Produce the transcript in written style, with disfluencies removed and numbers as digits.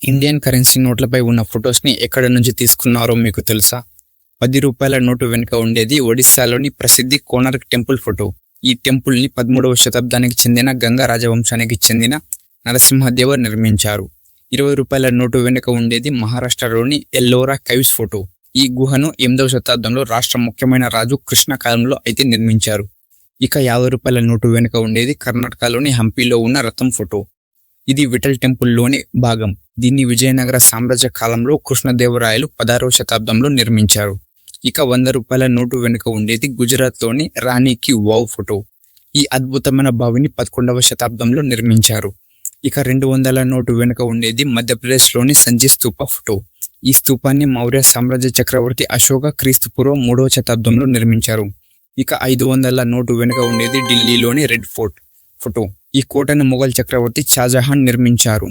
Indian currency నోట్లపై ఉన్న ఫొటోస్ని ఎక్కడ నుంచి తీసుకున్నారో మీకు తెలుసా? 10 రూపాయల నోటు వెనుక ఉండేది ఒడిస్సాలోని ప్రసిద్ధి కోనార్క్ టెంపుల్ ఫోటో. ఈ టెంపుల్ని 13వ శతాబ్దానికి చెందిన గంగా రాజవంశానికి చెందిన నరసింహదేవర్ నిర్మించారు. 20 రూపాయల నోటు వెనుక ఉండేది మహారాష్ట్రలోని ఎల్లోరా కైవ్స్ ఫోటో. ఈ గుహను 8వ శతాబ్దంలో రాష్ట్ర ముఖ్యమైన రాజు కృష్ణ కాలంలో అయితే నిర్మించారు. ఇక 50 రూపాయల నోటు వెనుక ఉండేది కర్ణాటకలోని హంపీలో ఉన్న రథం ఫోటో. ఇది విఠల్ టెంపుల్లోని భాగం. దీన్ని విజయనగర సామ్రాజ్య కాలంలో కృష్ణదేవరాయలు 16వ శతాబ్దంలో నిర్మించారు. ఇక 100 రూపాయల నోటు వెనుక ఉండేది గుజరాత్లోని రాణి కి వావ్ ఫోటో. ఈ అద్భుతమైన బావిని 11వ శతాబ్దంలో నిర్మించారు. ఇక 200 నోటు వెనుక ఉండేది మధ్యప్రదేశ్లోని సంజీ స్తూప ఫోటో. ఈ స్తూపాన్ని మౌర్య సామ్రాజ్య చక్రవర్తి అశోక క్రీస్తుపూర్వం 3వ శతాబ్దంలో నిర్మించారు. ఇక 500 నోటు వెనుక ఉండేది ఢిల్లీలోని రెడ్ ఫోర్ట్ ఫోటో. ఈ కోటను మొఘల్ చక్రవర్తి షాజహాన్ నిర్మించారు.